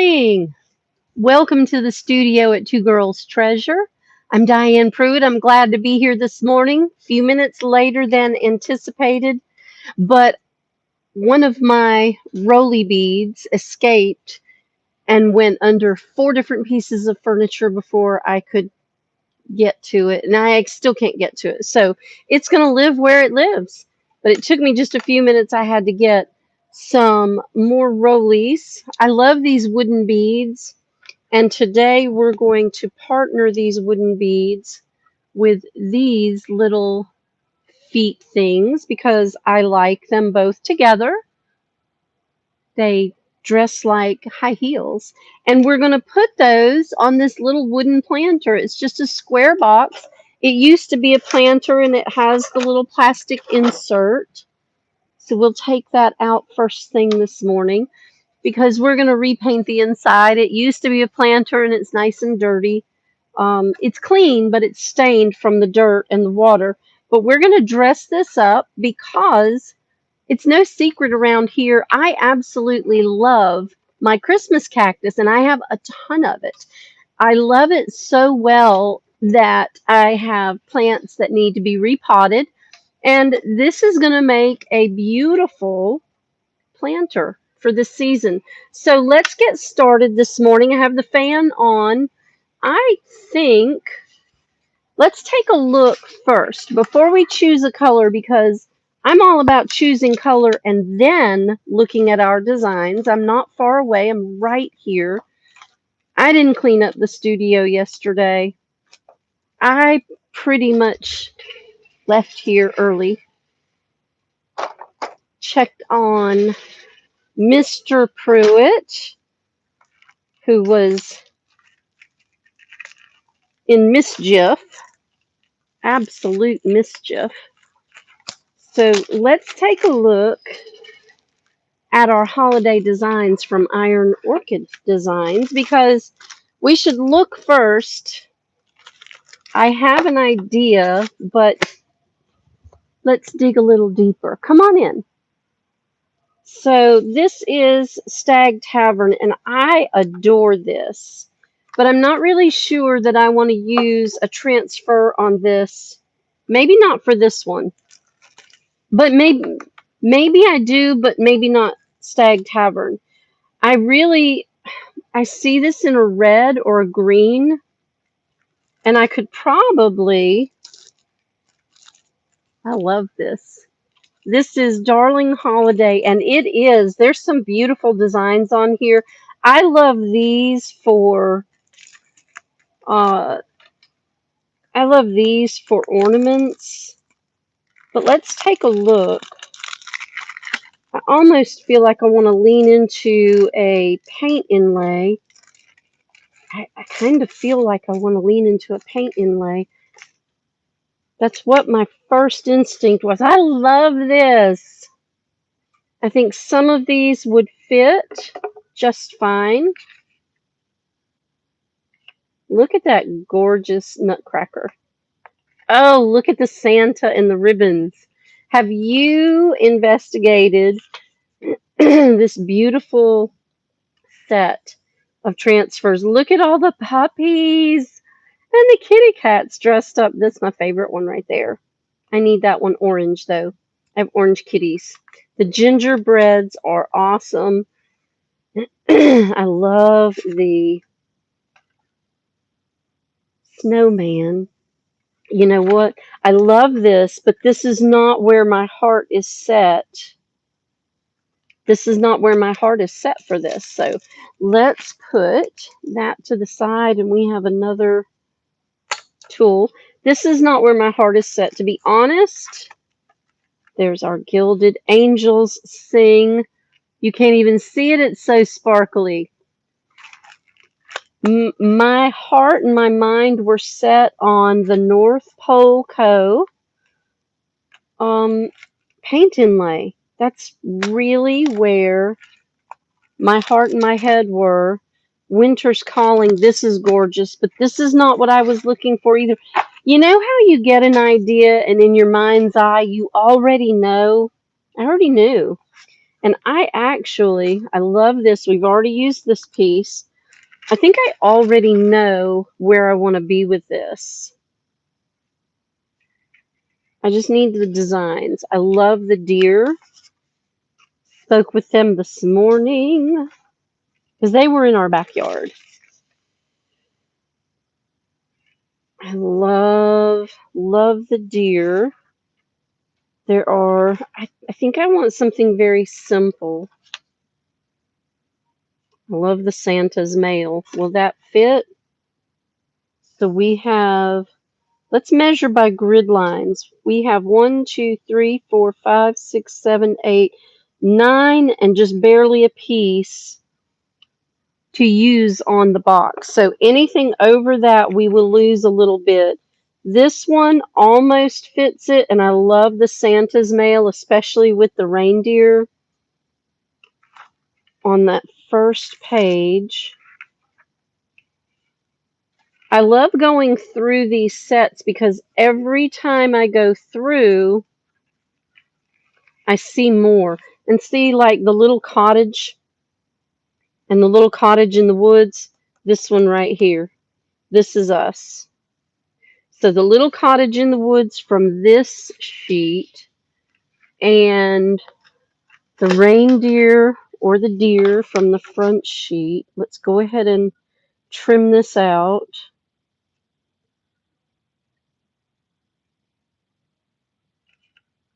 morning. Welcome to the studio at Two Girls Treasure. I'm Diane Pruitt. I'm glad to be here this morning, a few minutes later than anticipated, but one of my roly beads escaped and went under four different pieces of furniture before I could get to it, and I still can't get to it. So it's going to live where it lives. But it took me just a few minutes. I had to get some more rollies. I love these wooden beads, and today we're going to partner these wooden beads with these little feet things because I like them both together. They dress like high heels. And we're going to put those on this little wooden planter. It's just a square box. It used to be a planter and it has the little plastic insert. So we'll take that out first thing this morning because we're going to repaint the inside. It used to be a planter and it's nice and dirty. It's clean, but it's stained from the dirt and the water. But we're going to dress this up because it's no secret around here. I absolutely love my Christmas cactus, and I have a ton of it. I love it so well that I have plants that need to be repotted, and this is going to make a beautiful planter for this season. So let's get started this morning. I have the fan on. I think let's take a look first before we choose a color because I'm all about choosing color and then looking at our designs. I'm not far away. I'm right here. I didn't clean up the studio yesterday. I pretty much left here early. Checked on Mr. Pruitt, who was in mischief, absolute mischief. So let's take a look at our holiday designs from Iron Orchid Designs because we should look first. I have an idea, but let's dig a little deeper. Come on in. So this is Stag Tavern, and I adore this, but I'm not really sure that I want to use a transfer on this. Maybe not for this one, but maybe I do, but maybe not Stag Tavern. I see this in a red or a green, and I could probably, I love this. This is Darling Holiday, and there's some beautiful designs on here. I love these uh, ornaments, but let's take a look. I almost feel like I want to lean into a paint inlay. I kind of feel like I want to lean into a paint inlay. That's what my first instinct was. I love this. I think some of these would fit just fine. Look at that gorgeous nutcracker. Oh, look at the Santa and the ribbons. Have you investigated this beautiful set of transfers? Look at all the puppies and the kitty cats dressed up. That's my favorite one right there. I need that one orange, though. I have orange kitties. The gingerbreads are awesome. I love the snowman. You know what? I love this, but this is not where my heart is set. This is not where my heart is set for this. So let's put that to the side, and we have another tool. This is not where my heart is set, to be honest. There's our gilded angels sing. You can't even see it. It's so sparkly. My heart and my mind were set on the North Pole Co. Paint inlay. That's really where my heart and my head were. Winter's Calling. This is gorgeous, but this is not what I was looking for either. You know how you get an idea and in your mind's eye you already know? I already knew. And I love this. We've already used this piece. I think I already know where I want to be with this. I just need the designs. I love the deer. Spoke with them this morning because they were in our backyard. I love the deer. I think I want something very simple. I love the Santa's mail. Will that fit? So let's measure by grid lines. We have 1, 2, 3, 4, 5, 6, 7, 8, 9, and just barely a piece to use on the box. So anything over that, we will lose a little bit. This one almost fits it, and I love the Santa's mail, especially with the reindeer on that first page. I love going through these sets because every time I go through, I see more. And see, like the little cottage and the little cottage in the woods, this one right here. This is us. So the little cottage in the woods from this sheet and the reindeer or the deer from the front sheet. Let's go ahead and trim this out.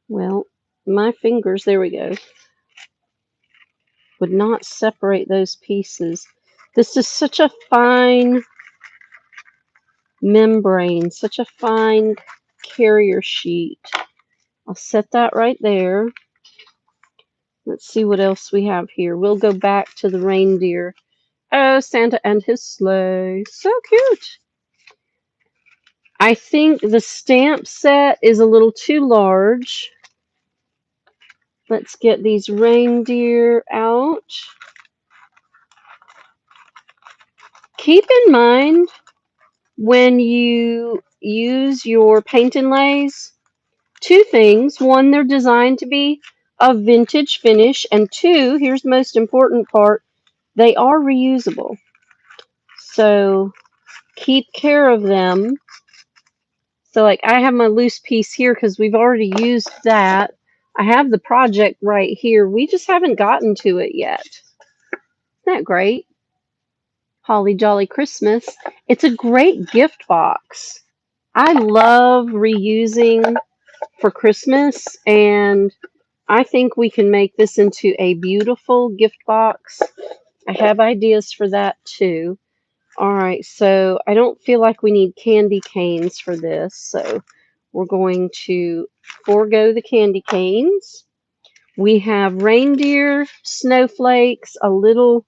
Well, my fingers, there we go, would not separate those pieces. This is such a fine membrane, such a fine carrier sheet. I'll set that right there. Let's see what else we have here. We'll go back to the reindeer. Oh, Santa and his sleigh. So cute. I think the stamp set is a little too large. Let's get these reindeer out. Keep in mind when you use your paint and lays, two things. One, they're designed to be a vintage finish, and two, here's the most important part, they are reusable. So keep care of them. So like I have my loose piece here because we've already used that. I have the project right here. We just haven't gotten to it yet. Isn't that great? Holly Jolly Christmas. It's a great gift box. I love reusing for Christmas, and I think we can make this into a beautiful gift box. I have ideas for that too. All right, so I don't feel like we need candy canes for this, so we're going to forego the candy canes. We have reindeer, snowflakes, a little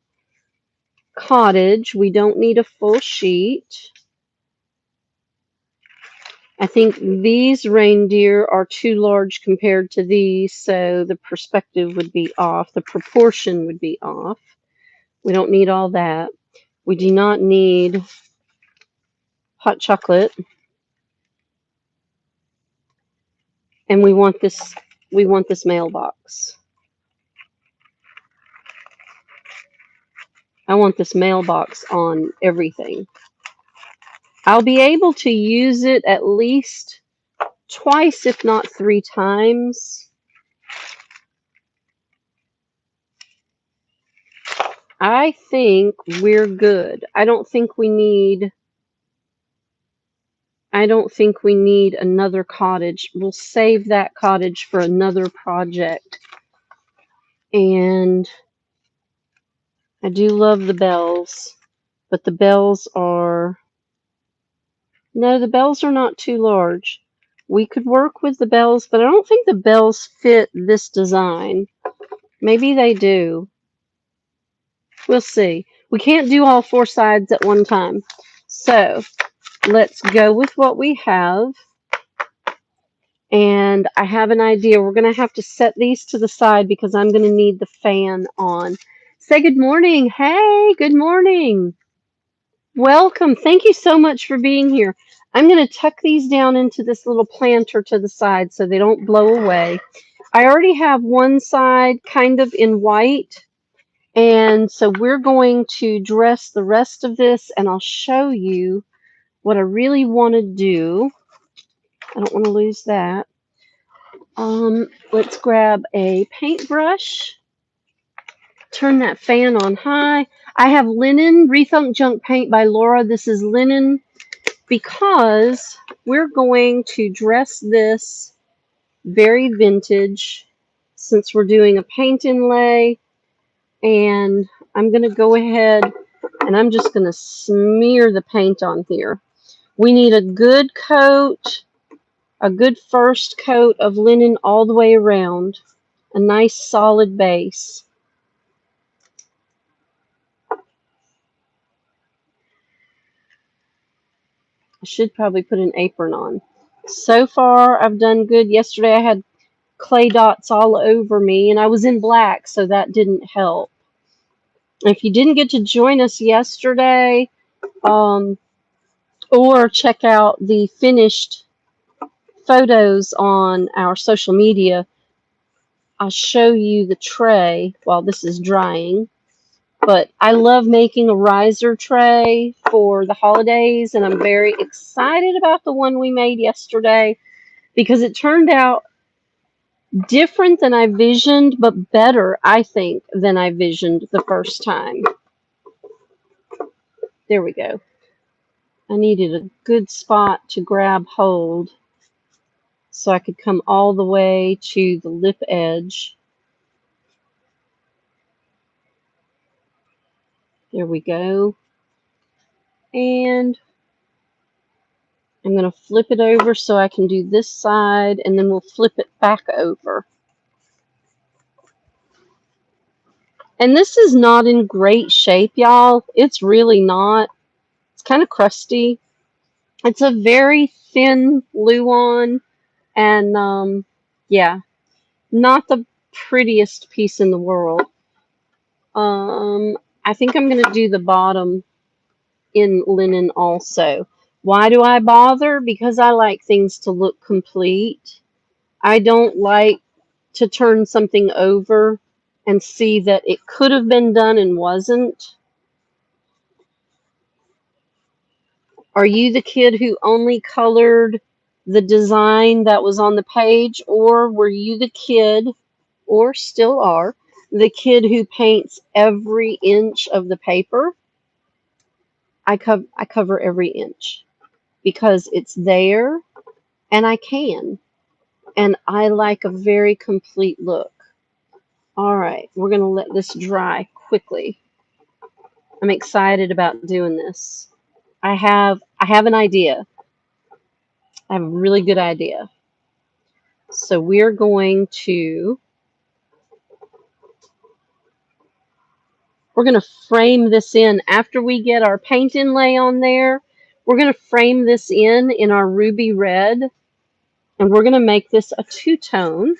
cottage. We don't need a full sheet. I think these reindeer are too large compared to these, so the perspective would be off. The proportion would be off. We don't need all that. We do not need hot chocolate. And we want this mailbox. I want this mailbox on everything. I'll be able to use it at least twice, if not 3 times. I think we're good. I don't think we need another cottage. We'll save that cottage for another project. And I do love the bells, but the bells are not too large. We could work with the bells, but I don't think the bells fit this design. Maybe they do. We'll see. We can't do all 4 sides at one time. So let's go with what we have. And I have an idea. We're going to have to set these to the side because I'm going to need the fan on. Say good morning. Hey, good morning. Welcome. Thank you so much for being here. I'm going to tuck these down into this little planter to the side so they don't blow away. I already have one side kind of in white, and so we're going to dress the rest of this, and I'll show you what I really want to do. I don't want to lose that. Let's grab a paintbrush, turn that fan on high. I have linen Rethunk Junk Paint by Laura. This is linen because we're going to dress this very vintage since we're doing a paint inlay. And I'm going to go ahead and I'm just going to smear the paint on here. We need a good coat, a good first coat of linen all the way around, a nice solid base. I should probably put an apron on. So far, I've done good. Yesterday, I had clay dots all over me, and I was in black, so that didn't help. If you didn't get to join us yesterday, or check out the finished photos on our social media, I'll show you the tray while this is drying. But I love making a riser tray for the holidays, and I'm very excited about the one we made yesterday because it turned out different than I visioned, but better, I think, than I visioned the first time. There we go. I needed a good spot to grab hold so I could come all the way to the lip edge. There we go. And I'm going to flip it over so I can do this side, and then we'll flip it back over. And this is not in great shape, y'all. It's really not. It's kind of crusty. It's a very thin Luan, and yeah, not the prettiest piece in the world. I think I'm going to do the bottom in linen also. Why do I bother? Because I like things to look complete. I don't like to turn something over and see that it could have been done and wasn't. Are you the kid who only colored the design that was on the page, or were you the kid, or still are, the kid who paints every inch of the paper? I cover every inch because it's there and I can. And I like a very complete look. All right, we're going to let this dry quickly. I'm excited about doing this. I have an idea. I have a really good idea. So we're going to frame this in after we get our paint inlay on there. We're going to frame this in our ruby red, and we're going to make this a two-tone.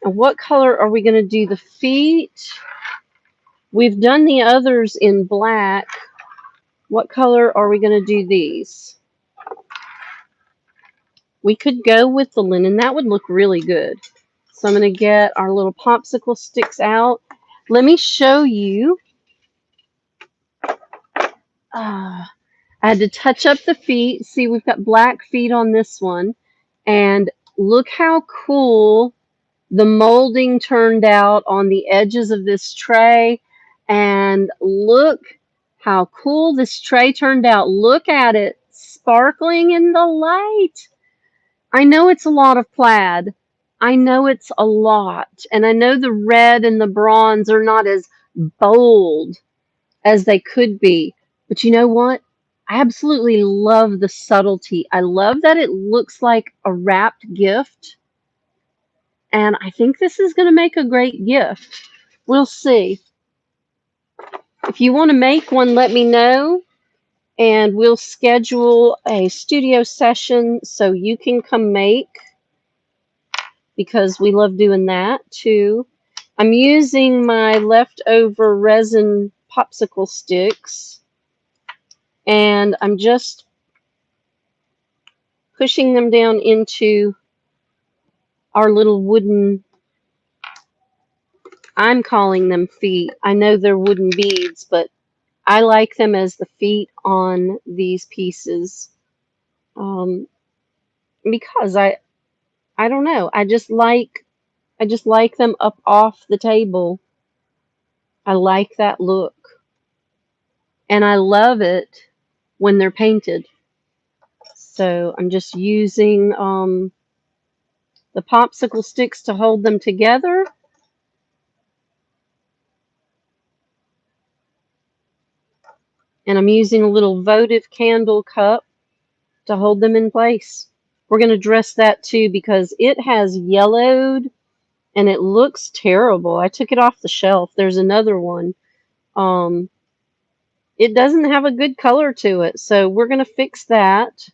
And what color are we going to do the feet? We've done the others in black. What color are we going to do these? We could go with the linen. That would look really good. So I'm going to get our little popsicle sticks out. Let me show you. I had to touch up the feet. See, we've got black feet on this one. And look how cool the molding turned out on the edges of this tray. And look how cool this tray turned out. Look at it sparkling in the light. I know it's a lot of plaid. I know it's a lot. And I know the red and the bronze are not as bold as they could be. But you know what? I absolutely love the subtlety. I love that it looks like a wrapped gift. And I think this is going to make a great gift. We'll see. If you want to make one, let me know. And we'll schedule a studio session so you can come make, because we love doing that too. I'm using my leftover resin popsicle sticks, and I'm just pushing them down into our little wooden I'm calling them feet. I know they're wooden beads, but I like them as the feet on these pieces. Um, because I don't know. I just like them up off the table. I like that look. And I love it when they're painted. So I'm just using the popsicle sticks to hold them together. And I'm using a little votive candle cup to hold them in place. We're going to dress that too because it has yellowed and it looks terrible. I took it off the shelf. There's another one. Um, it doesn't have a good color to it, so we're going to fix that.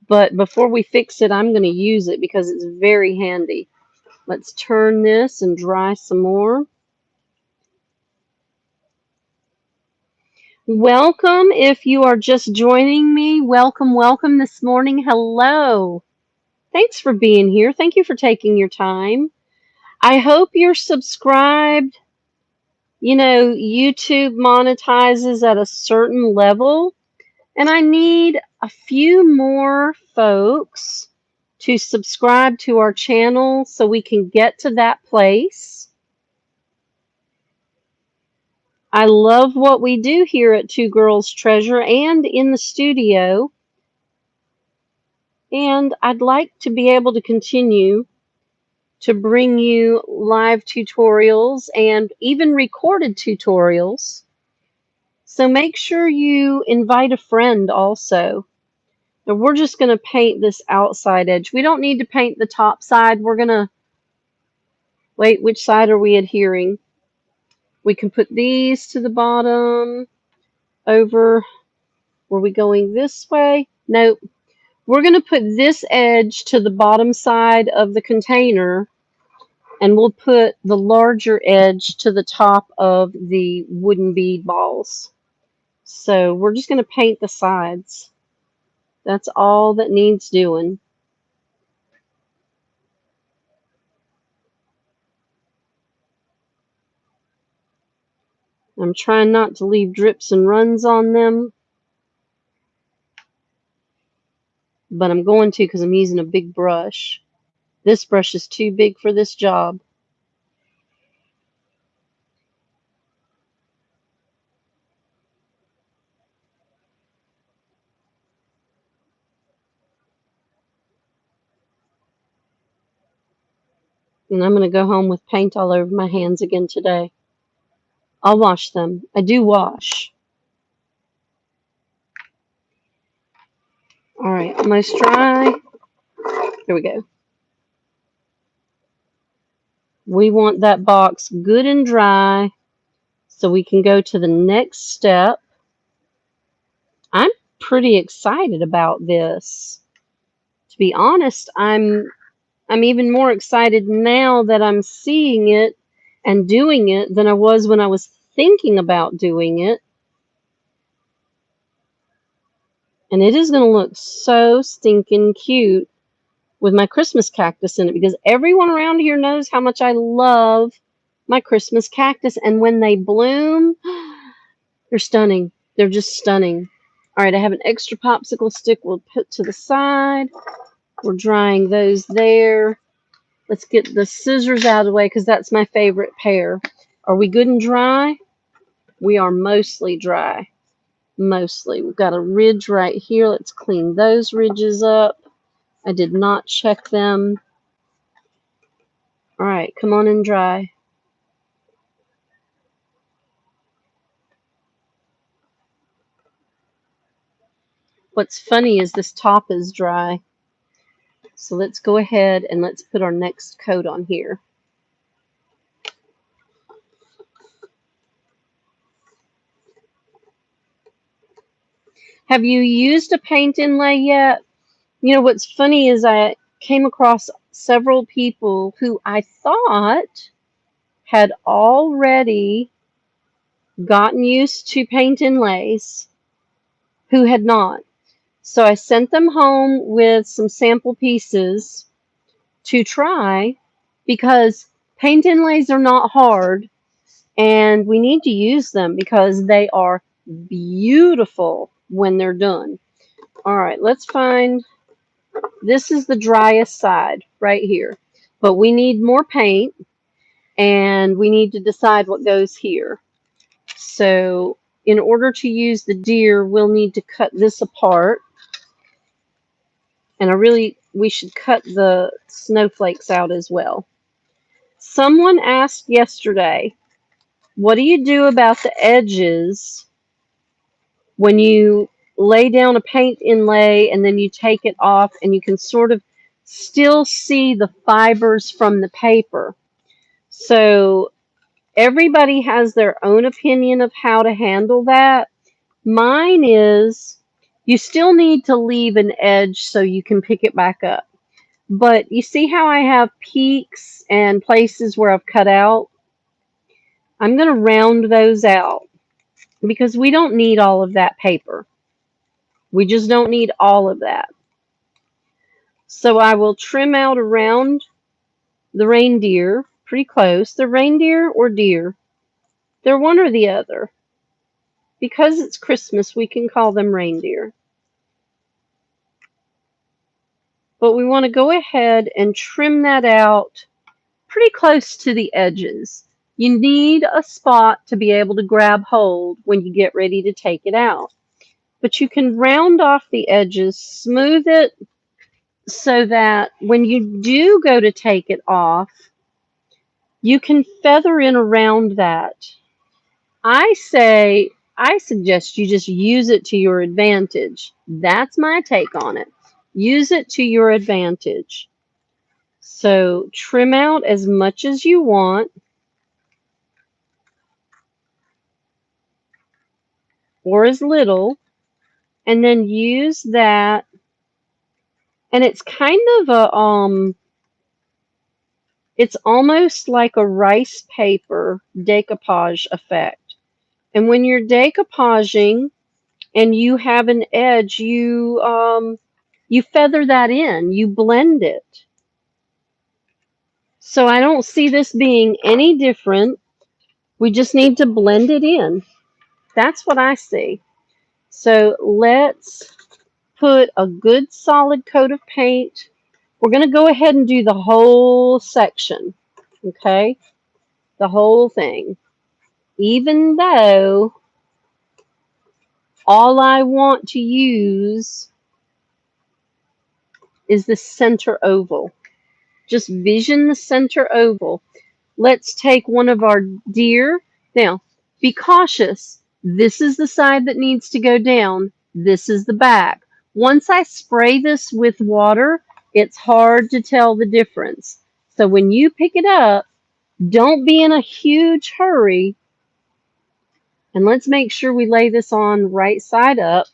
But before we fix it, I'm going to use it because it's very handy. Let's turn this and dry some more. Welcome if you are just joining me. Welcome, welcome this morning. Hello. Thanks for being here. Thank you for taking your time. I hope you're subscribed. You know, YouTube monetizes at a certain level, and I need a few more folks to subscribe to our channel so we can get to that place. I love what we do here at Two Girls Treasure and in the studio, and I'd like to be able to continue to bring you live tutorials and even recorded tutorials. So make sure you invite a friend also. And we're just going to paint this outside edge. We don't need to paint the top side. We're going to, wait, which side are we adhering? We can put these to the bottom. Over, were we going this way? Nope. We're going to put this edge to the bottom side of the container, and we'll put the larger edge to the top of the wooden bead balls. So we're just going to paint the sides. That's all that needs doing. I'm trying not to leave drips and runs on them, but I'm going to because I'm using a big brush. This brush is too big for this job. And I'm going to go home with paint all over my hands again today. I'll wash them. I do wash. All right, almost dry. Here we go. We want that box good and dry so we can go to the next step. I'm pretty excited about this. To be honest, I'm even more excited now that I'm seeing it and doing it than I was when I was thinking about doing it. And it is going to look so stinking cute with my Christmas cactus in it because everyone around here knows how much I love my Christmas cactus. And when they bloom, they're stunning. They're just stunning. All right, I have an extra popsicle stick we'll put to the side. We're drying those there. Let's get the scissors out of the way because that's my favorite pair. Are we good and dry? We are mostly dry. Mostly. We've got a ridge right here. Let's clean those ridges up. I did not check them. All right, come on and dry. What's funny is this top is dry. So let's go ahead and let's put our next coat on here. Have you used a paint inlay yet? You know, what's funny is I came across several people who I thought had already gotten used to paint inlays who had not. So I sent them home with some sample pieces to try because Paint inlays are not hard, and we need to use them because they are beautiful when they're done. All right, let's find, this is the driest side right here, but we need more paint, and we need to decide what goes here. So in order to use the deer, we'll need to cut this apart, and we should cut the snowflakes out as well. Someone asked yesterday, what do you do about the edges when you lay down a paint inlay and then you take it off and you can sort of still see the fibers from the paper? So everybody has their own opinion of how to handle that. Mine is, you still need to leave an edge so you can pick it back up. But you see how I have peaks and places where I've cut out? I'm going to round those out because we don't need all of that paper. We just don't need all of that. So I will trim out around the reindeer, pretty close. The reindeer or deer, they're one or the other. Because it's Christmas, we can call them reindeer. But we want to go ahead and trim that out pretty close to the edges. You need a spot to be able to grab hold when you get ready to take it out. But you can round off the edges, smooth it so that when you do go to take it off, you can feather in around that. I suggest you just use it to your advantage. That's my take on it. Use it to your advantage. So trim out as much as you want, or as little, and then use that. And it's kind of it's almost like a rice paper decoupage effect. And when you're decoupaging and you have an edge, you feather that in, you blend it. So I don't see this being any different. We just need to blend it in. That's what I see. So let's put a good solid coat of paint. We're going to go ahead and do the whole section, okay? The whole thing. Even though all I want to use is the center oval. Just vision the center oval. Let's take one of our deer. Now, be cautious. This is the side that needs to go down. This is the back. Once I spray this with water, it's hard to tell the difference. So when you pick it up, don't be in a huge hurry. And let's make sure we lay this on right side up.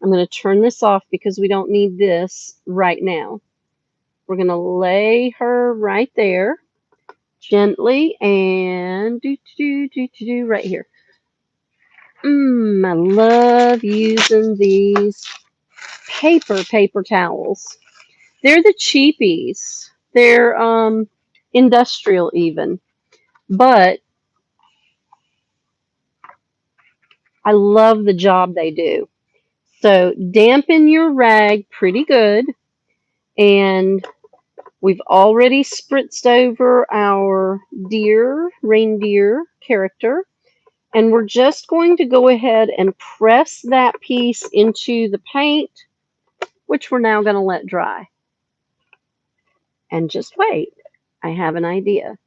I'm going to turn this off because we don't need this right now. We're going to lay her right there gently and right here. I love using these paper towels. They're the cheapies. They're industrial even, but I love the job they do. So dampen your rag pretty good, and we've already spritzed over our reindeer character, and we're just going to go ahead and press that piece into the paint, which we're now going to let dry. And just wait. I have an idea.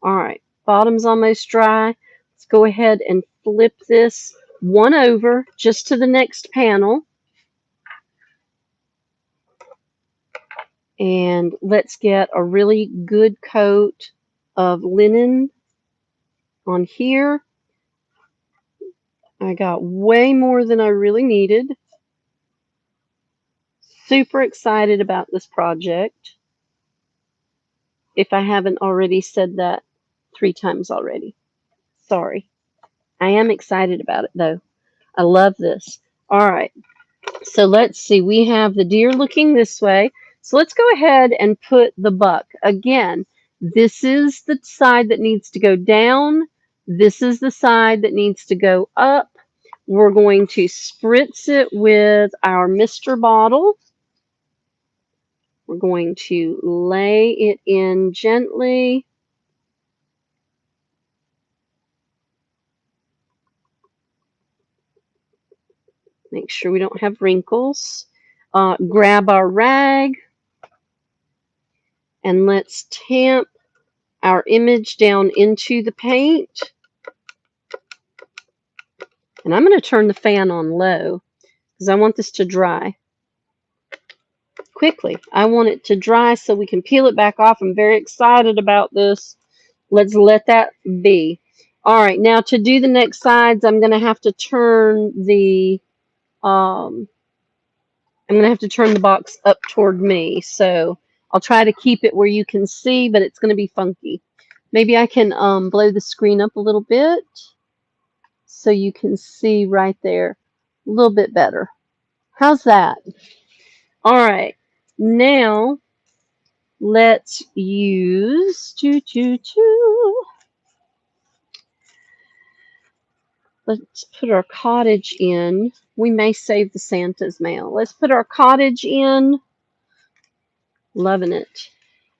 All right, bottom's almost dry. Let's go ahead and flip this one over just to the next panel. And let's get a really good coat of linen on here. I got way more than I really needed. Super excited about this project. If I haven't already said that 3 times already. Sorry. I am excited about it though. I love this. All right. So let's see. We have the deer looking this way. So let's go ahead and put the buck. Again, This is the side that needs to go down. This is the side that needs to go up. We're going to spritz it with our Mr. bottle. We're going to lay it in gently. Make sure we don't have wrinkles. Grab our rag and let's tamp our image down into the paint. And I'm going to turn the fan on low because I want this to dry quickly. I want it to dry so we can peel it back off. I'm very excited about this. Let's let that be. All right, now to do the next sides, I'm going to have to turn the box up toward me. So I'll try to keep it where you can see, but it's going to be funky. Maybe I can blow the screen up a little bit so you can see right there a little bit better. How's that? All right, now let's use let's put our cottage in. We may save the Santa's mail. Let's put our cottage in. Loving it.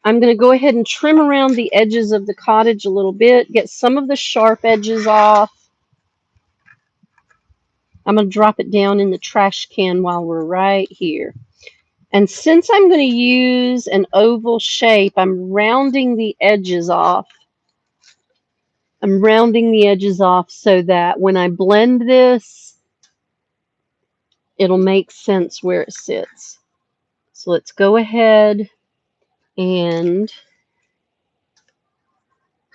I'm going to go ahead and trim around the edges of the cottage a little bit, get some of the sharp edges off. I'm going to drop it down in the trash can while we're right here. And since I'm going to use an oval shape, I'm rounding the edges off. I'm rounding the edges off so that when I blend this, it'll make sense where it sits. So let's go ahead and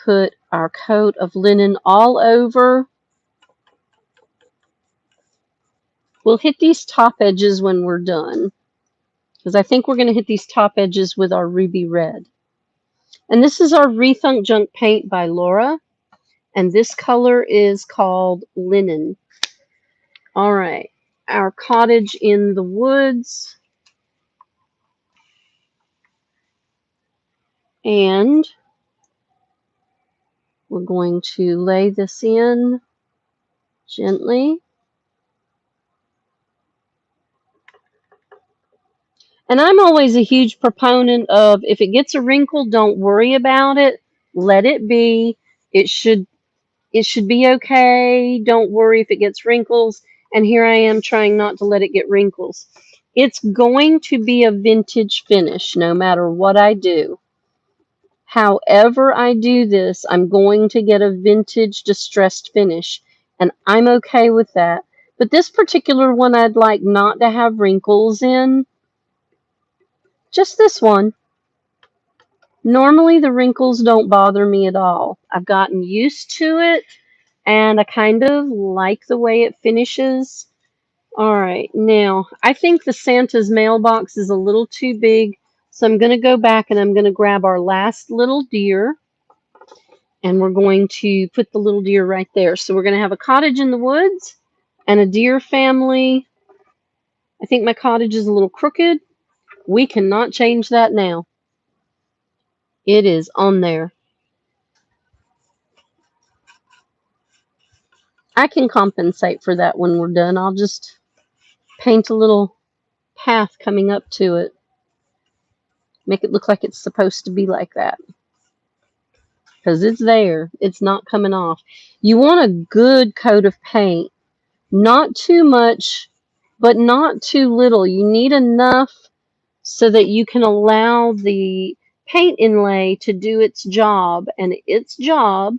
put our coat of linen all over. We'll hit these top edges when we're done, because I think we're going to hit these top edges with our ruby red. And this is our Rethunk Junk paint by Laura, and this color is called Linen. All right, our cottage in the woods. And we're going to lay this in gently. And I'm always a huge proponent of, if it gets a wrinkle, don't worry about it. Let it be. It should be okay. Don't worry if it gets wrinkles. And here I am trying not to let it get wrinkles. It's going to be a vintage finish no matter what I do. However I do this, I'm going to get a vintage distressed finish. And I'm okay with that. But this particular one I'd like not to have wrinkles in. Just this one. Normally the wrinkles don't bother me at all. I've gotten used to it and I kind of like the way it finishes. All right, now I think the Santa's mailbox is a little too big, so I'm going to go back and I'm going to grab our last little deer and we're going to put the little deer right there. So we're going to have a cottage in the woods and a deer family. I think my cottage is a little crooked. We cannot change that now. It is on there. I can compensate for that when we're done. I'll just paint a little path coming up to it. Make it look like it's supposed to be like that. Because it's there. It's not coming off. You want a good coat of paint. Not too much, but not too little. You need enough so that you can allow the paint inlay to do its job. And its job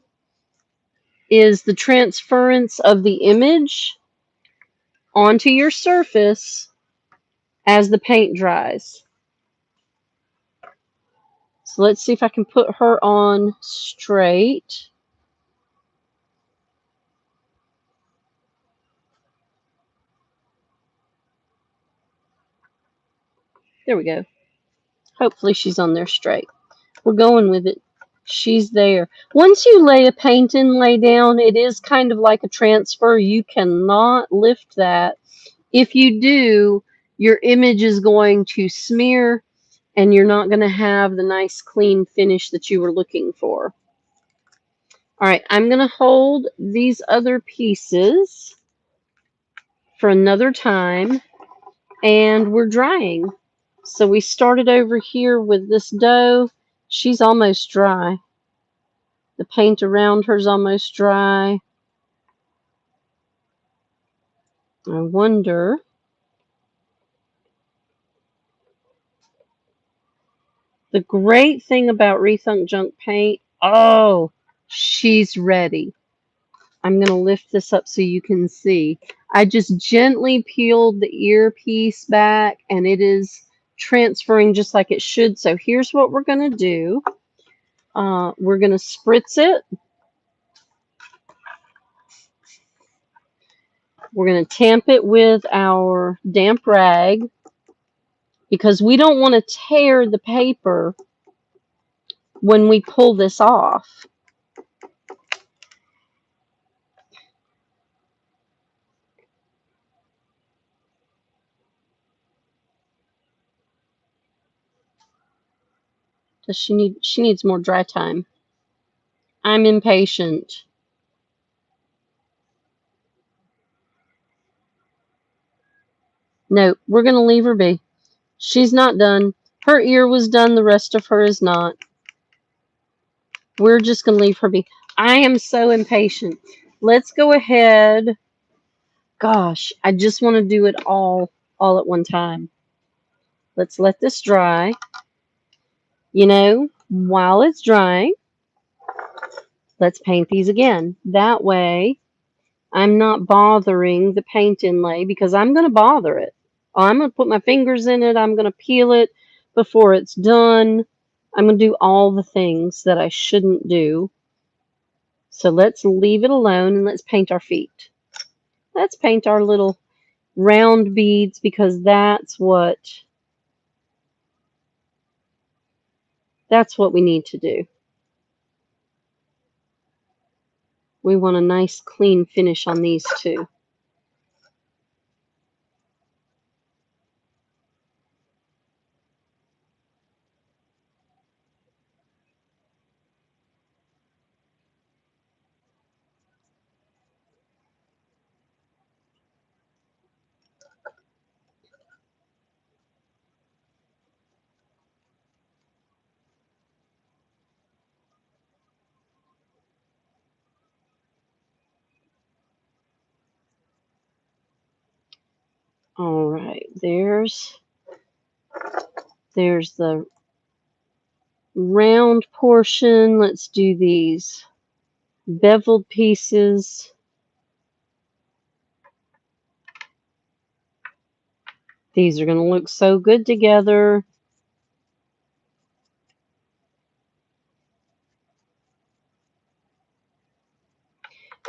is the transference of the image onto your surface as the paint dries. So let's see if I can put her on straight. There we go. Hopefully she's on there straight. We're going with it. She's there. Once you lay a paint inlay down, it is kind of like a transfer. You cannot lift that. If you do, your image is going to smear and you're not going to have the nice clean finish that you were looking for. All right, I'm going to hold these other pieces for another time, and we're drying. So we started over here with this dough. She's almost dry. The paint around her's almost dry. I wonder. The great thing about Rethunk Junk paint, oh, she's ready. I'm going to lift this up so you can see. I just gently peeled the earpiece back, and it is transferring just like it should. So here's what we're going to do. We're going to spritz it. We're going to tamp it with our damp rag because we don't want to tear the paper when we pull this off. Does she needs more dry time. I'm impatient. No, we're going to leave her be. She's not done. Her ear was done. The rest of her is not. We're just going to leave her be. I am so impatient. Let's go ahead. Gosh, I just want to do it all at one time. Let's let this dry. You know, while it's drying, let's paint these again. That way, I'm not bothering the paint inlay because I'm going to bother it. I'm going to put my fingers in it. I'm going to peel it before it's done. I'm going to do all the things that I shouldn't do. So let's leave it alone and let's paint our feet. Let's paint our little round beads because that's what we need to do. We want a nice clean finish on these too. All right, there's the round portion. Let's do these beveled pieces. These are going to look so good together.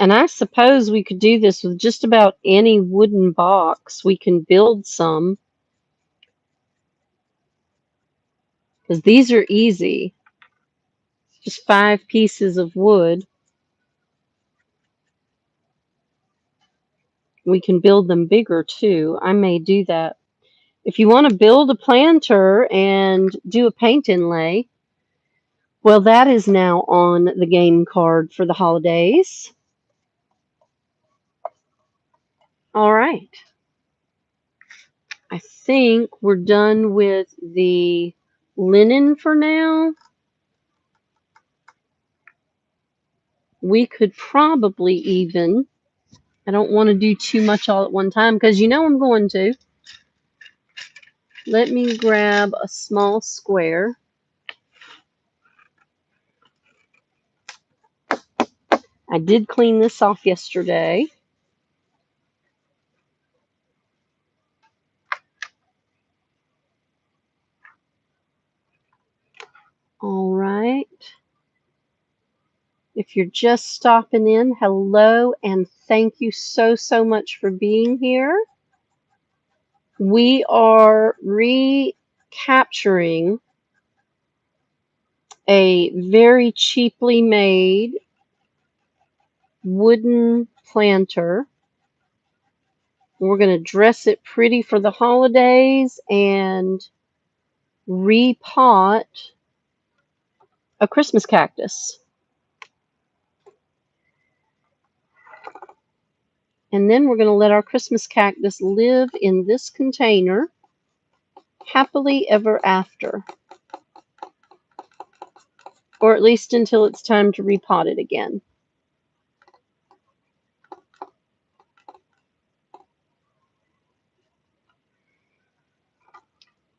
And I suppose we could do this with just about any wooden box. We can build some because these are easy. Just 5 pieces of wood. We can build them bigger too. I may do that. If you want to build a planter and do a paint inlay, well, that is now on the game card for the holidays. All right. I think we're done with the linen for now. We could probably even, I don't want to do too much all at one time because you know I'm going to. Let me grab a small square. I did clean this off yesterday. All right. If you're just stopping in, hello and thank you so much for being here. We are recapturing a very cheaply made wooden planter. We're going to dress it pretty for the holidays, and repot a Christmas cactus. And then we're going to let our Christmas cactus live in this container happily ever after. Or at least until it's time to repot it again.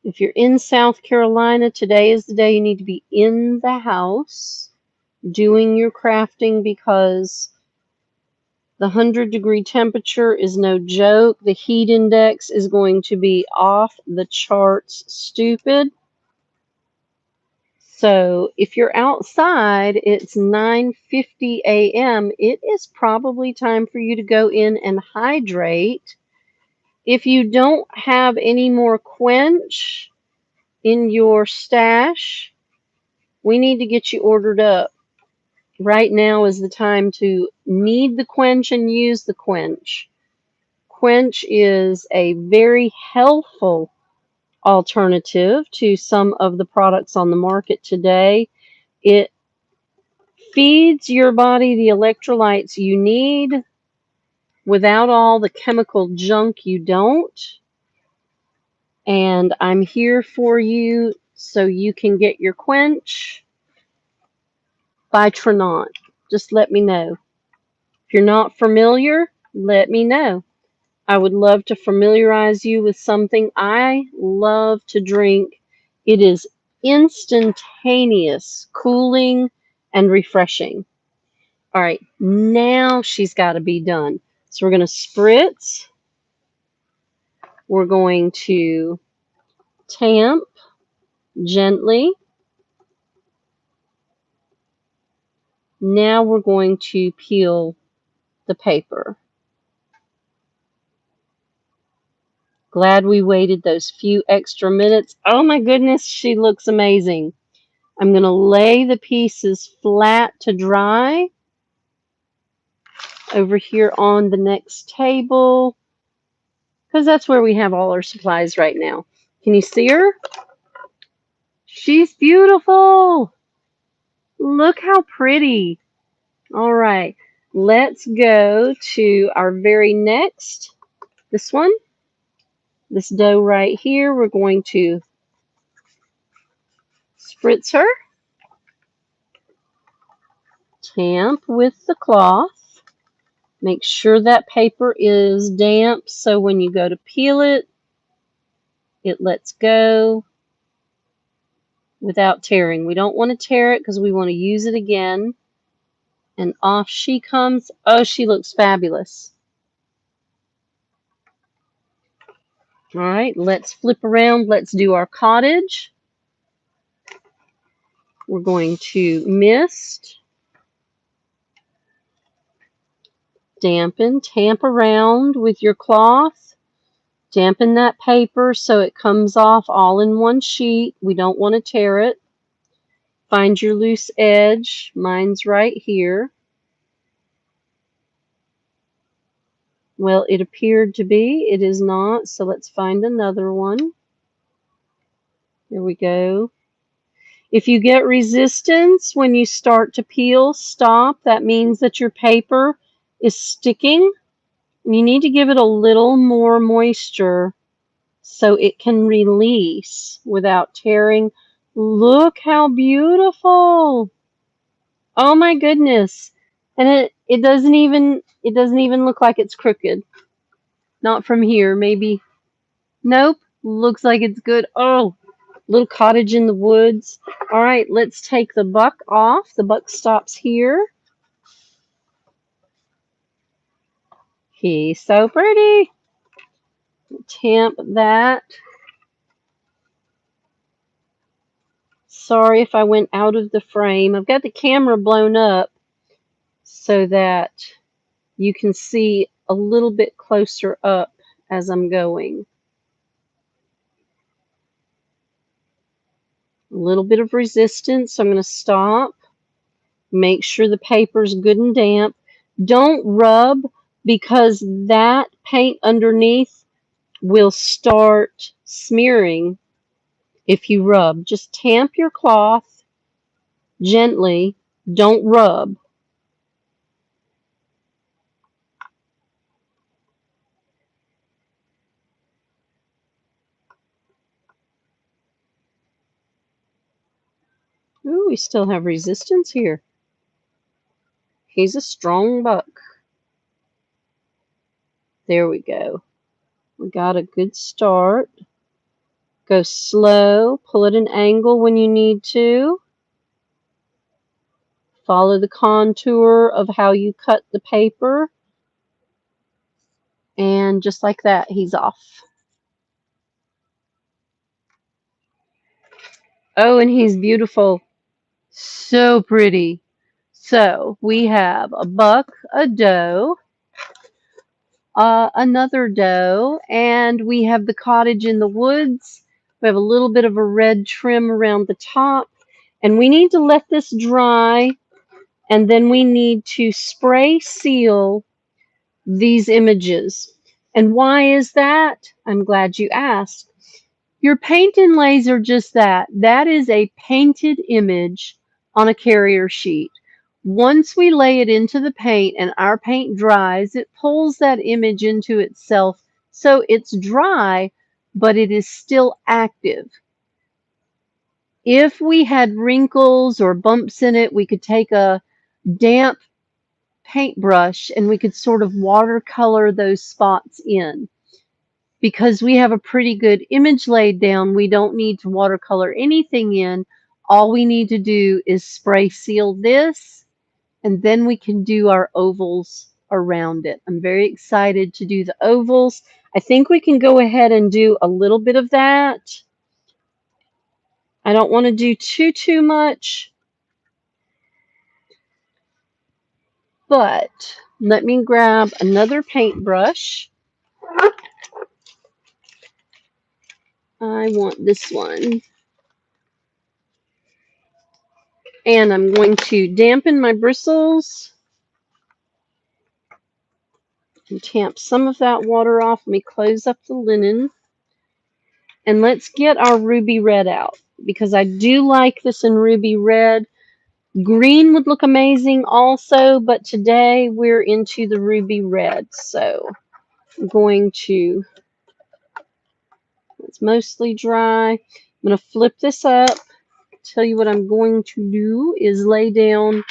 If you're in South Carolina, today is the day you need to be in the house doing your crafting, because the 100-degree temperature is no joke. The heat index is going to be off the charts stupid. So if you're outside, it's 9:50 a.m. It is probably time for you to go in and hydrate. If you don't have any more quench in your stash, we need to get you ordered up. Right now is the time to need the quench and use the quench. Quench is a very healthful alternative to some of the products on the market today. It feeds your body the electrolytes you need without all the chemical junk you don't. And I'm here for you so you can get your quench by Trinont. Just let me know. If you're not familiar, let me know. I would love to familiarize you with something I love to drink. It is instantaneous, cooling, and refreshing. All right, now she's got to be done. So we're going to spritz. We're going to tamp gently. Now we're going to peel the paper. Glad we waited those few extra minutes. Oh my goodness, she looks amazing. I'm going to lay the pieces flat to dry over here on the next table, because that's where we have all our supplies right now. Can you see her? She's beautiful. Look how pretty. All right, let's go to our very next, this one, this dough right here. We're going to spritz her, tamp with the cloth. Make sure that paper is damp so when you go to peel it, it lets go without tearing. We don't want to tear it because we want to use it again. And off she comes. Oh, she looks fabulous. All right, let's flip around. Let's do our cottage. We're going to mist, dampen, tamp around with your cloth. Dampen that paper so it comes off all in one sheet. We don't want to tear it. Find your loose edge. Mine's right here. Well, it appeared to be. It is not. So let's find another one. There we go. If you get resistance when you start to peel, stop. That means that your paper is sticking. You need to give it a little more moisture so it can release without tearing. Look how beautiful. Oh my goodness. And it doesn't even look like it's crooked. Not from here, maybe. Nope. Looks like it's good. Oh, little cottage in the woods. All right, let's take the buck off. The buck stops here. He's so pretty. Tamp that. Sorry if I went out of the frame. I've got the camera blown up so that you can see a little bit closer up as I'm going. A little bit of resistance. So I'm going to stop. Make sure the paper's good and damp. Don't rub, because that paint underneath will start smearing if you rub. Just tamp your cloth gently. Don't rub. Ooh, we still have resistance here. He's a strong buck. There we go. We got a good start. Go slow. Pull at an angle when you need to. Follow the contour of how you cut the paper. And just like that, he's off. Oh, and he's beautiful. So pretty. So we have a buck, a doe, another doe, and we have the cottage in the woods. We have a little bit of a red trim around the top, and we need to let this dry, and then we need to spray seal these images. And why is that? I'm glad you asked. Your paint inlays are just that. That is a painted image on a carrier sheet. Once we lay it into the paint and our paint dries, it pulls that image into itself. So it's dry, but it is still active. If we had wrinkles or bumps in it, we could take a damp paintbrush and we could sort of watercolor those spots in. Because we have a pretty good image laid down, we don't need to watercolor anything in. All we need to do is spray seal this, and then we can do our ovals around it. I'm very excited to do the ovals. I think we can go ahead and do a little bit of that. I don't want to do too much, but let me grab another paintbrush. I want this one. And I'm going to dampen my bristles and tamp some of that water off. Let me close up the linen. And let's get our ruby red out, because I do like this in ruby red. Green would look amazing also, but today we're into the ruby red. So I'm going to, it's mostly dry. I'm going to flip this up. Tell you what I'm going to do is lay down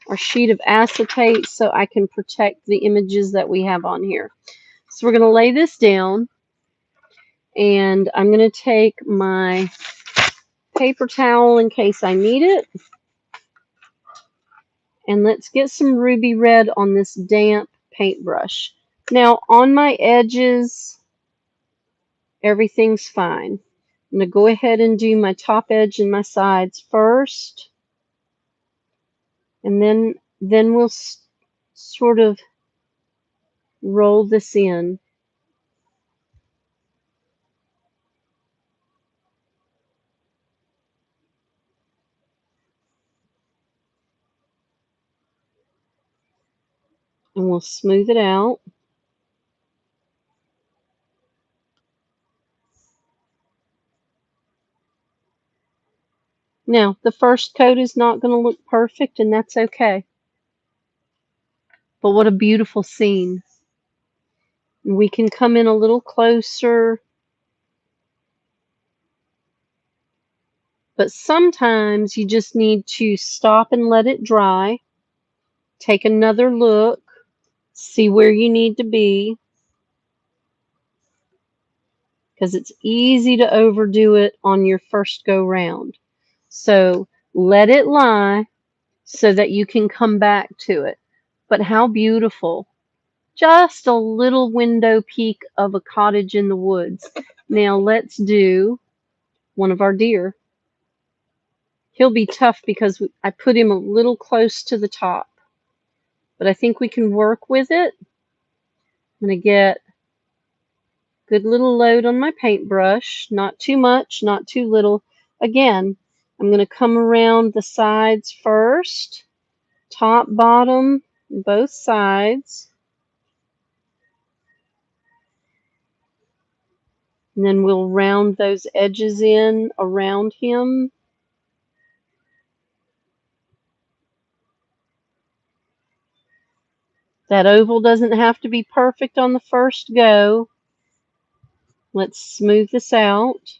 our sheet of acetate so I can protect the images that we have on here. So we're going to lay this down, and I'm going to take my paper towel in case I need it. And let's get some ruby red on this damp paintbrush. Now, on my edges, everything's fine. I'm going to go ahead and do my top edge and my sides first. And then we'll sort of roll this in. And we'll smooth it out. Now, the first coat is not going to look perfect, and that's okay. But what a beautiful scene. We can come in a little closer. But sometimes you just need to stop and let it dry. Take another look. See where you need to be. Because it's easy to overdo it on your first go round. So let it lie so that you can come back to it. But how beautiful. Just a little window peek of a cottage in the woods. Now let's do one of our deer. He'll be tough because I put him a little close to the top. But I think we can work with it. I'm going to get a good little load on my paintbrush. Not too much, not too little. Again, I'm going to come around the sides first. Top, bottom, both sides. And then we'll round those edges in around him. That oval doesn't have to be perfect on the first go. Let's smooth this out.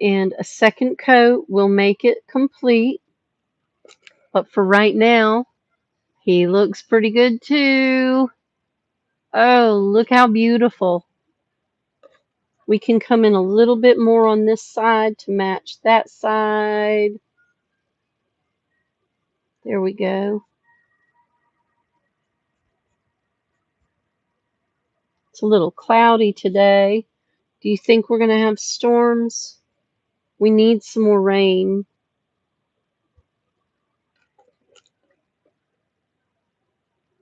And a second coat will make it complete. But for right now, he looks pretty good too. Oh, look how beautiful. We can come in a little bit more on this side to match that side. There we go. It's a little cloudy today. Do you think we're going to have storms? We need some more rain.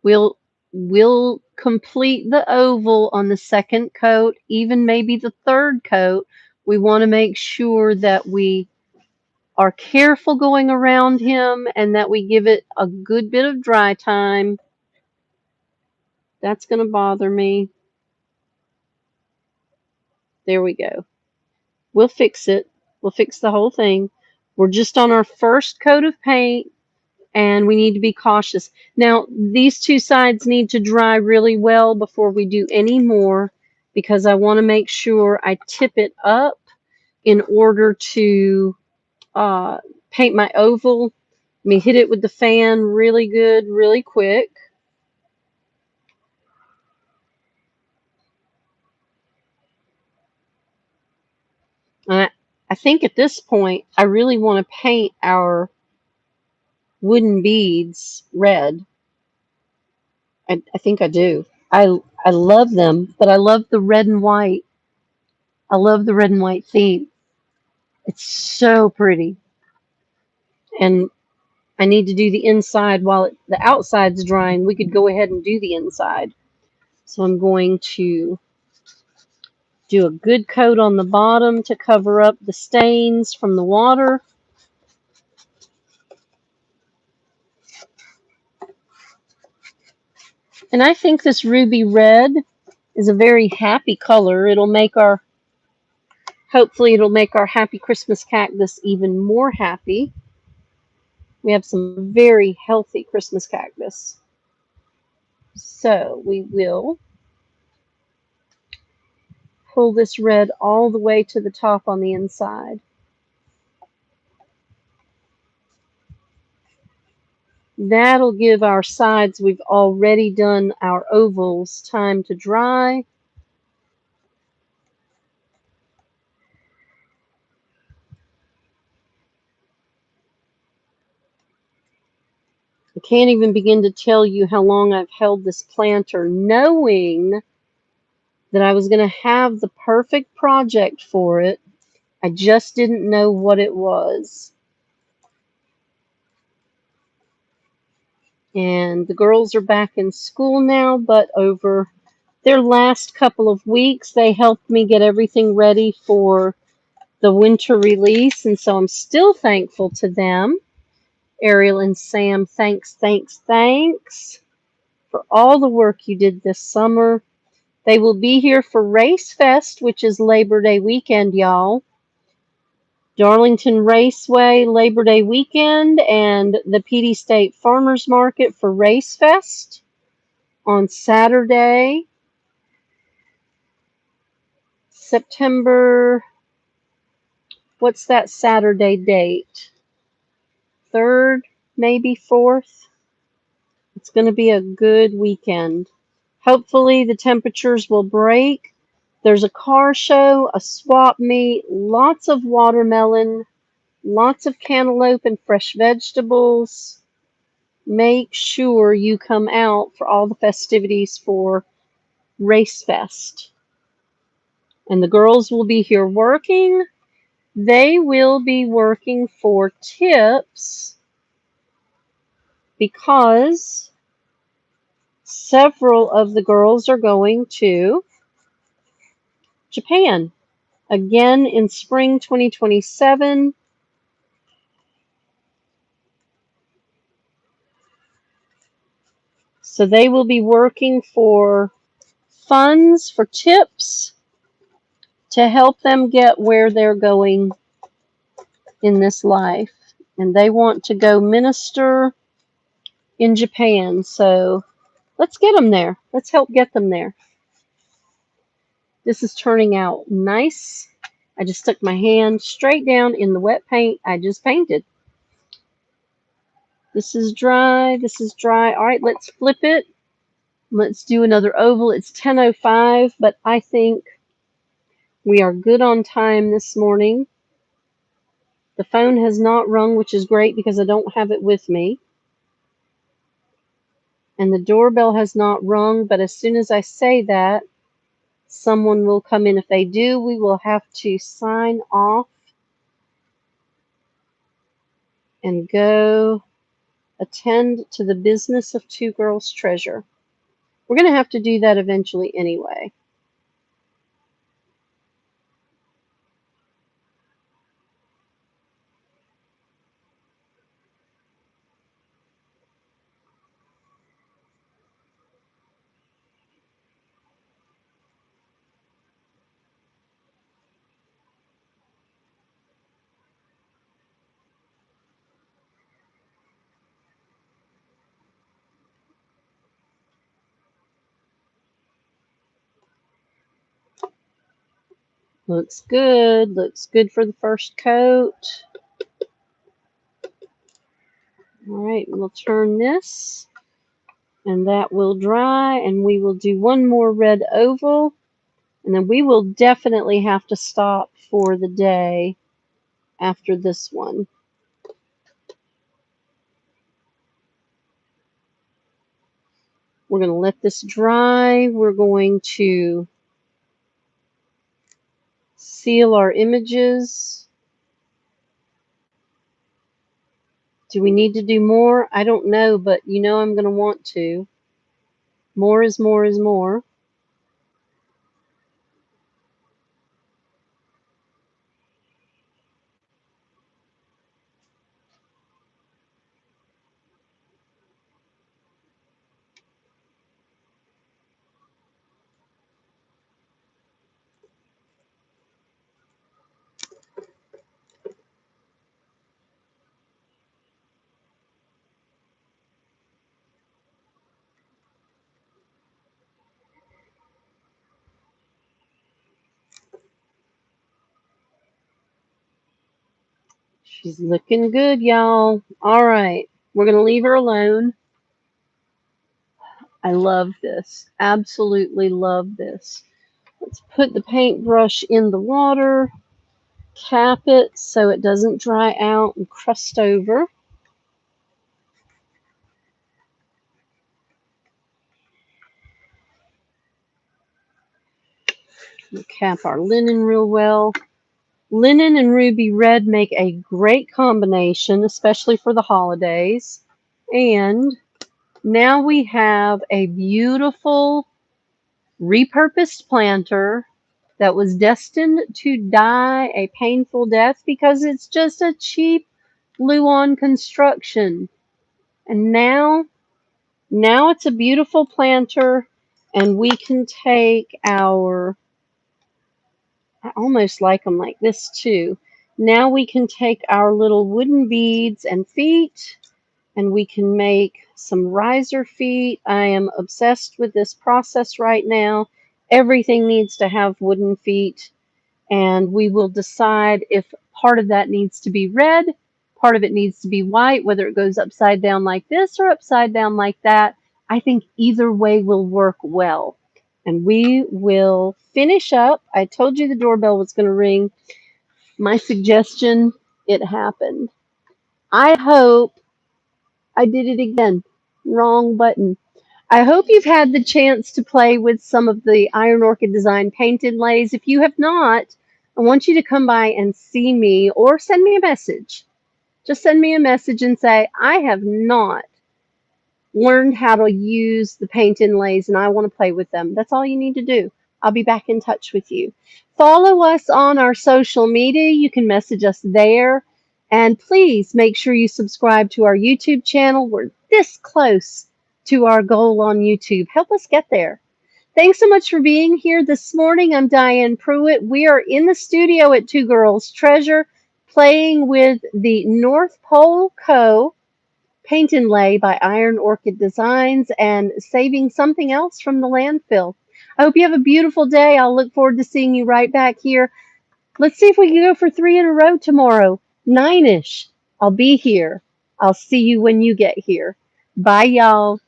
We'll complete the oval on the second coat, even maybe the third coat. We want to make sure that we are careful going around him and that we give it a good bit of dry time. That's going to bother me. There we go. We'll fix it. We'll fix the whole thing. We're just on our first coat of paint, and we need to be cautious. Now, these two sides need to dry really well before we do any more, because I want to make sure I tip it up in order to paint my oval. Let me hit it with the fan really good, really quick. I think at this point, I really want to paint our wooden beads red. I think I do. I love them, but I love the red and white. I love the red and white theme. It's so pretty. And I need to do the inside while the outside's drying. We could go ahead and do the inside. So I'm going to do a good coat on the bottom to cover up the stains from the water. And I think this ruby red is a very happy color. Hopefully it'll make our happy Christmas cactus even more happy. We have some very healthy Christmas cactus. So we will pull this red all the way to the top on the inside. That'll give our sides we've already done our ovals time to dry. I can't even begin to tell you how long I've held this planter, knowing that I was going to have the perfect project for it. I just didn't know what it was. And the girls are back in school now, but over their last couple of weeks, they helped me get everything ready for the winter release, and so I'm still thankful to them. Ariel and Sam, thanks for all the work you did this summer. They will be here for Race Fest, which is Labor Day weekend, y'all. Darlington Raceway Labor Day weekend and the PD State Farmers Market for Race Fest on Saturday, September, what's that Saturday date? 3rd, maybe 4th. It's going to be a good weekend. Hopefully the temperatures will break. There's a car show, a swap meet, lots of watermelon, lots of cantaloupe and fresh vegetables. Make sure you come out for all the festivities for Race Fest. And the girls will be here working. They will be working for tips because several of the girls are going to Japan again in spring 2027. So they will be working for funds, for tips to help them get where they're going in this life. And they want to go minister in Japan. So let's get them there. Let's help get them there. This is turning out nice. I just stuck my hand straight down in the wet paint I just painted. This is dry. This is dry. All right, let's flip it. Let's do another oval. It's 10:05, but I think we are good on time this morning. The phone has not rung, which is great because I don't have it with me. And the doorbell has not rung, but as soon as I say that, someone will come in. If they do, we will have to sign off and go attend to the business of Two Girls Treasure. We're going to have to do that eventually anyway. Looks good. Looks good for the first coat. All right, we'll turn this, and that will dry, and we will do one more red oval, and then we will definitely have to stop for the day after this one. We're going to let this dry. We're going to seal our images. Do we need to do more? I don't know, but you know I'm going to want to. More is more is more. She's looking good, y'all. All right. We're going to leave her alone. I love this. Absolutely love this. Let's put the paintbrush in the water, cap it so it doesn't dry out and crust over. We'll cap our linen real well. Linen and ruby red make a great combination, especially for the holidays. And now we have a beautiful repurposed planter that was destined to die a painful death because it's just a cheap Luan construction. And now it's a beautiful planter, and we can take our, I almost like them like this too. Now we can take our little wooden beads and feet, and we can make some riser feet. I am obsessed with this process right now. Everything needs to have wooden feet, and we will decide if part of that needs to be red, part of it needs to be white, whether it goes upside down like this or upside down like that. I think either way will work well. And we will finish up. I told you the doorbell was going to ring. My suggestion, it happened. I hope I did it again. Wrong button. I hope you've had the chance to play with some of the Iron Orchid Design paint inlays. If you have not, I want you to come by and see me or send me a message. Just send me a message and say, I have not learned how to use the paint inlays and I want to play with them. That's all you need to do. I'll be back in touch with you. Follow us on our social media. You can message us there. And please make sure you subscribe to our YouTube channel. We're this close to our goal on YouTube. Help us get there. Thanks so much for being here this morning. I'm Diane Pruitt. We are in the studio at Two Girls Treasure playing with the North Pole Co. Paint and Lay by Iron Orchid Designs and saving something else from the landfill. I hope you have a beautiful day. I'll look forward to seeing you right back here. Let's see if we can go for 3 in a row tomorrow. 9-ish. I'll be here. I'll see you when you get here. Bye, y'all.